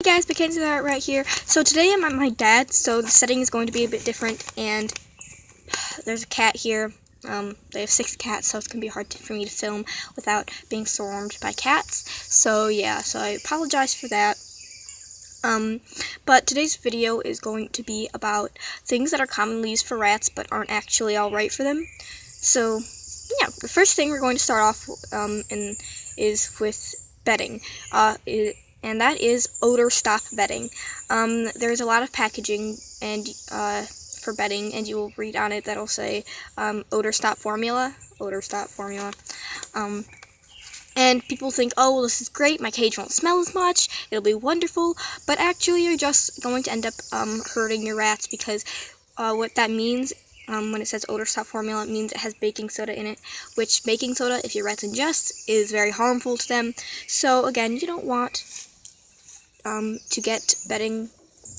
guys, Mackenzie's ArtRat here. So today I'm at my dad's, so the setting is going to be a bit different, and there's a cat here. They have 6 cats, so it's going to be hard for me to film without being swarmed by cats. So yeah, so I apologize for that. But today's video is going to be about things that are commonly used for rats but aren't actually alright for them. So yeah, the first thing we're going to start off is with bedding. And that is odor stop bedding. There's a lot of packaging and for bedding, and you will read on it that'll say odor stop formula. And people think, oh, well, this is great, my cage won't smell as much, it'll be wonderful, but actually you're just going to end up hurting your rats, because what that means when it says odor stop formula, it means it has baking soda in it, which baking soda, if your rats ingest, is very harmful to them. So again, you don't want to get bedding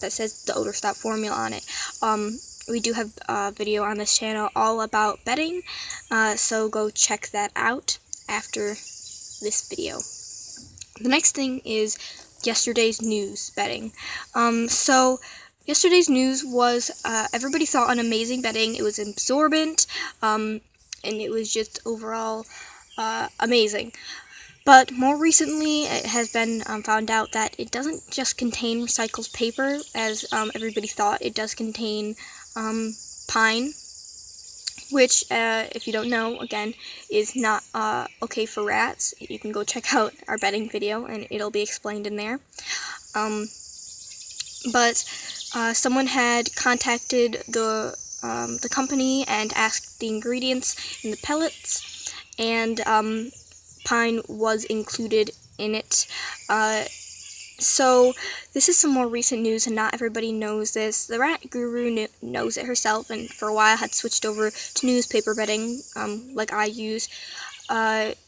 that says the odor stop formula on it. We do have a video on this channel all about bedding, so go check that out after this video. The next thing is yesterday's news bedding. So yesterday's news was everybody saw an amazing bedding. It was absorbent, and it was just overall amazing. But more recently, it has been found out that it doesn't just contain recycled paper, as everybody thought. It does contain pine, which, if you don't know, again, is not okay for rats. You can go check out our bedding video, and it'll be explained in there. But someone had contacted the company and asked the ingredients in the pellets, and pine was included in it. So this is some more recent news, and not everybody knows this. The rat guru knows it herself, and for a while had switched over to newspaper bedding, like I use, but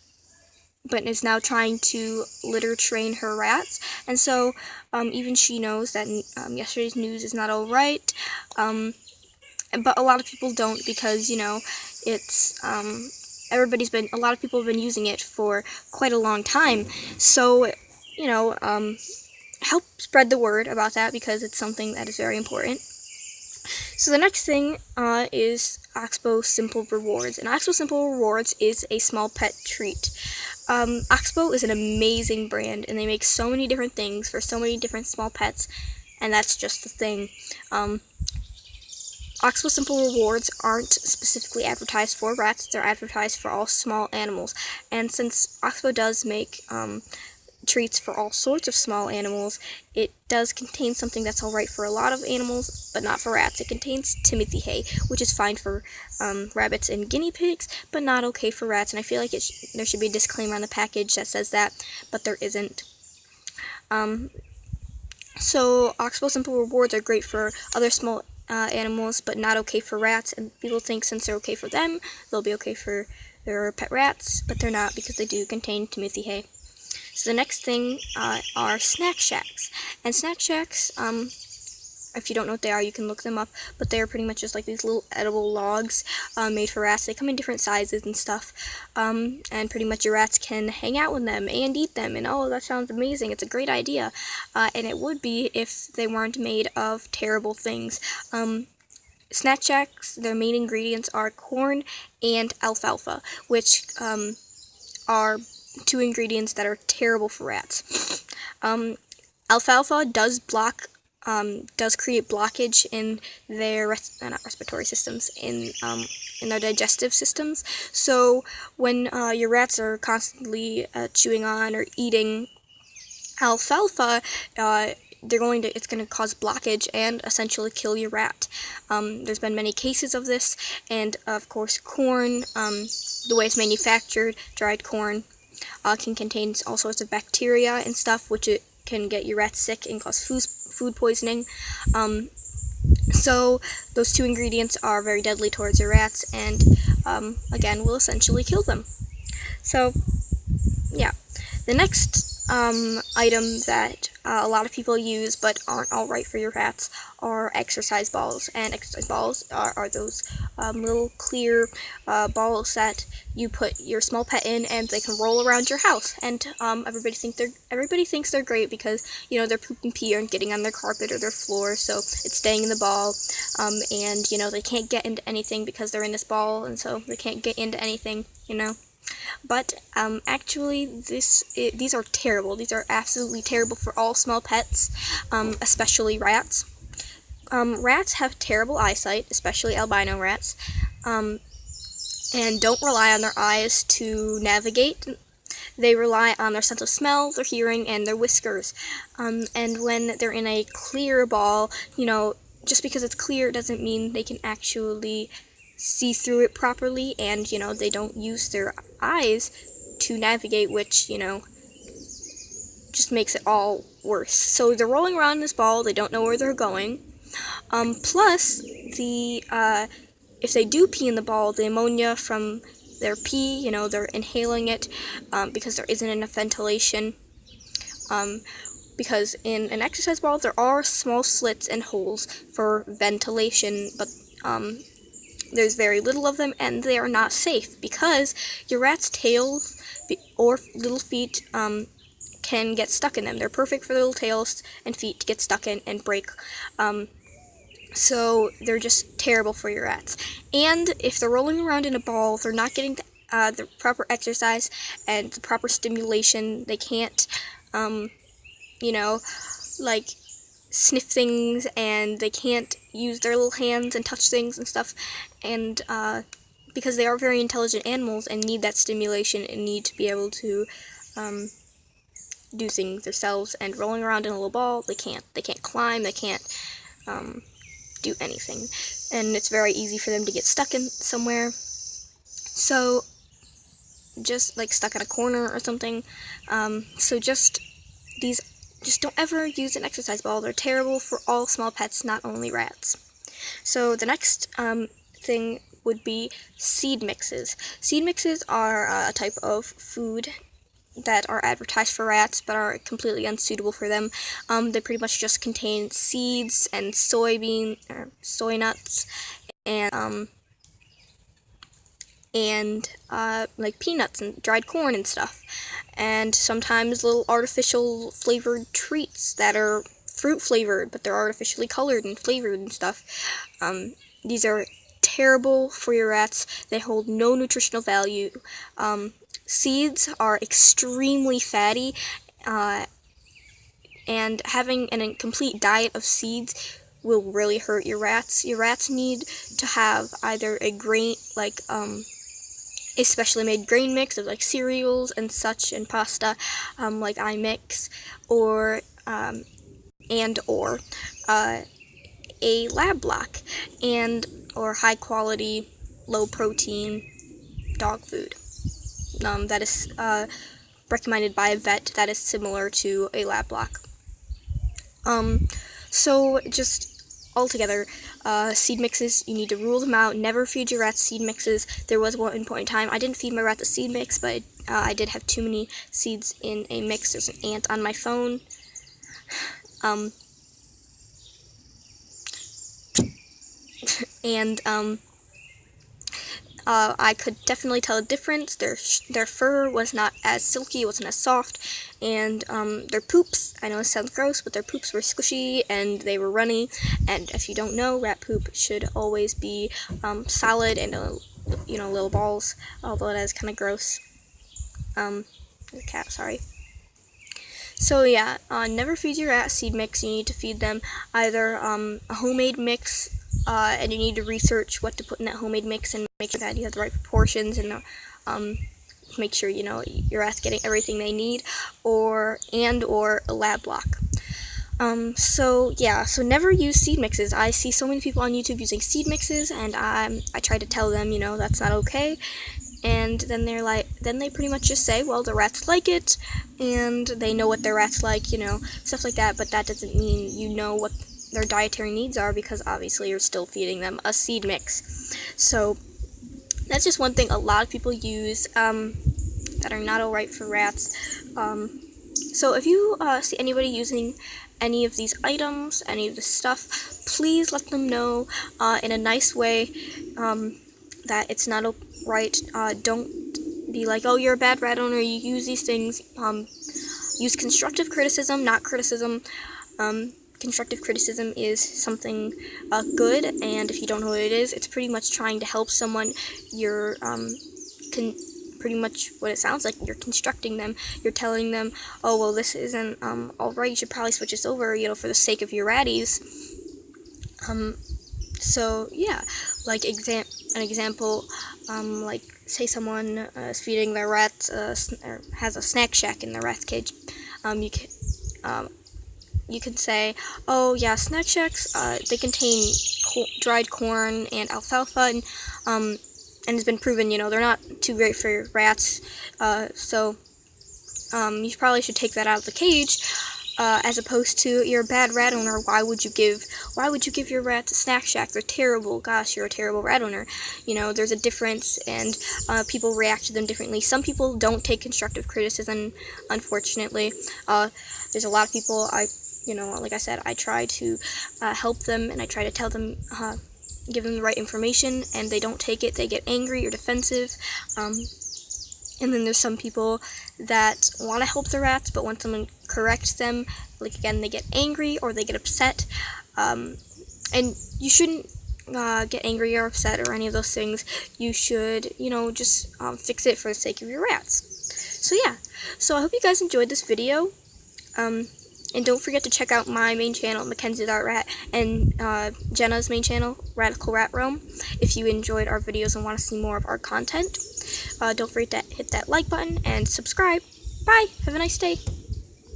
is now trying to litter train her rats. And so even she knows that yesterday's news is not alright, but a lot of people don't, because, you know, it's a lot of people have been using it for quite a long time. So, you know, help spread the word about that, because it's something that is very important. So the next thing is Oxbow Simple Rewards. And Oxbow Simple Rewards is a small pet treat. Oxbow is an amazing brand, and they make so many different things for so many different small pets, and that's just the thing. Oxbow Simple Rewards aren't specifically advertised for rats, they're advertised for all small animals. And since Oxbow does make treats for all sorts of small animals, it does contain something that's alright for a lot of animals, but not for rats. It contains Timothy hay, which is fine for rabbits and guinea pigs, but not okay for rats. And I feel like there should be a disclaimer on the package that says that, but there isn't. So Oxbow Simple Rewards are great for other small animals, but not okay for rats, and people think since they're okay for them, they'll be okay for their pet rats, but they're not, because they do contain Timothy hay. So the next thing are snack shacks. And snack shacks, if you don't know what they are, you can look them up, but they're pretty much just like these little edible logs made for rats. They come in different sizes and stuff, and pretty much your rats can hang out with them and eat them, and oh, that sounds amazing, it's a great idea, and it would be if they weren't made of terrible things. Snack shacks, their main ingredients are corn and alfalfa, which are 2 ingredients that are terrible for rats. Alfalfa does create blockage in their not respiratory systems, in their digestive systems. So when your rats are constantly chewing on or eating alfalfa, it's going to cause blockage and essentially kill your rat. There's been many cases of this, and of course corn, the way it's manufactured, dried corn, can contain all sorts of bacteria and stuff, which it can get your rats sick and cause food poisoning. So those 2 ingredients are very deadly towards your rats, and again will essentially kill them. So yeah, the next item that a lot of people use but aren't all right for your rats are exercise balls. And exercise balls are those little clear balls that you put your small pet in, and they can roll around your house. And everybody thinks they're great because their poop and pee aren't getting on their carpet or their floor, so it's staying in the ball. And they can't get into anything because they're in this ball, and so they can't get into anything. But actually, these are terrible. These are absolutely terrible for all small pets, especially rats. Rats have terrible eyesight, especially albino rats, and don't rely on their eyes to navigate. They rely on their sense of smell, their hearing, and their whiskers. And when they're in a clear ball, just because it's clear doesn't mean they can actually see through it properly, and they don't use their eyes to navigate, which just makes it all worse. So they're rolling around in this ball, they don't know where they're going. Plus, if they do pee in the ball, the ammonia from their pee, they're inhaling it because there isn't enough ventilation. Because in an exercise ball, there are small slits and holes for ventilation, but there's very little of them, and they are not safe because your rat's tails or little feet can get stuck in them. They're perfect for little tails and feet to get stuck in and break. So they're just terrible for your rats. And if they're rolling around in a ball, they're not getting the proper exercise and the proper stimulation. They can't, sniff things, and they can't use their little hands and touch things and stuff, and because they are very intelligent animals and need that stimulation and need to be able to do things themselves. And rolling around in a little ball, they can't climb, they can't do anything, and it's very easy for them to get stuck in somewhere, so just stuck in a corner or something. So just don't ever use an exercise ball. They're terrible for all small pets, not only rats. So the next thing would be seed mixes. Seed mixes are a type of food that are advertised for rats but are completely unsuitable for them. They pretty much just contain seeds and soy nuts and peanuts and dried corn and stuff, and sometimes little artificial flavored treats that are fruit flavored, but they're artificially colored and flavored and stuff. These are terrible for your rats. They hold no nutritional value. Seeds are extremely fatty, and having an incomplete diet of seeds will really hurt your rats. Your rats need to have either a grain, a specially made grain mix of cereals and such, and pasta, like I mix, or a lab block, or high quality, low protein dog food that is recommended by a vet that is similar to a lab block. So just altogether, seed mixes, you need to rule them out. Never feed your rats seed mixes. There was one point in time I didn't feed my rat the seed mix, but I did have too many seeds in a mix. There's an ant on my phone. And I could definitely tell a difference. Their fur was not as silky, it wasn't as soft, and their poops, I know it sounds gross, but their poops were squishy and they were runny. And if you don't know, rat poop should always be solid and little balls, although that is kind of gross. The cat, sorry. So yeah, never feed your rat seed mix. You need to feed them either a homemade mix, and you need to research what to put in that homemade mix and make sure that you have the right proportions, and make sure your rat's getting everything they need, or a lab block. So never use seed mixes. I see so many people on YouTube using seed mixes, and I try to tell them that's not okay. And then they pretty much just say, well, the rats like it, and they know what their rats like, stuff like that. But that doesn't mean you know what their dietary needs are, because obviously you're still feeding them a seed mix. So that's just one thing a lot of people use that are not alright for rats. So if you see anybody using any of these items, any of this stuff, please let them know in a nice way that it's not right. Don't be like, oh, you're a bad rat owner, you use these things. Use constructive criticism, not criticism. Constructive criticism is something good, and if you don't know what it is, it's pretty much trying to help someone. You're pretty much what it sounds like. You're constructing them. You're telling them, oh, well, this isn't alright, you should probably switch this over, for the sake of your ratties. So yeah, like an example, like say someone is feeding their rats, or has a snack shack in their rat cage. You can say, oh yeah, snack shacks, they contain dried corn and alfalfa, and it's been proven, they're not too great for rats, so you probably should take that out of the cage, as opposed to, you're a bad rat owner, why would you give your rats a snack shack? They're terrible. Gosh, you're a terrible rat owner. There's a difference, and people react to them differently. Some people don't take constructive criticism, unfortunately. There's a lot of people, like I said, I try to help them, and I try to tell them, give them the right information, and they don't take it. They get angry or defensive. And then there's some people that want to help the rats, but when someone corrects them, like again, they get angry or they get upset. And you shouldn't get angry or upset or any of those things. You should, just fix it for the sake of your rats. So yeah, so I hope you guys enjoyed this video. And don't forget to check out my main channel, Mackenzie's ArtRat, and Jenna's main channel, Radical Rat Roam, if you enjoyed our videos and want to see more of our content. Don't forget to hit that like button and subscribe. Bye! Have a nice day!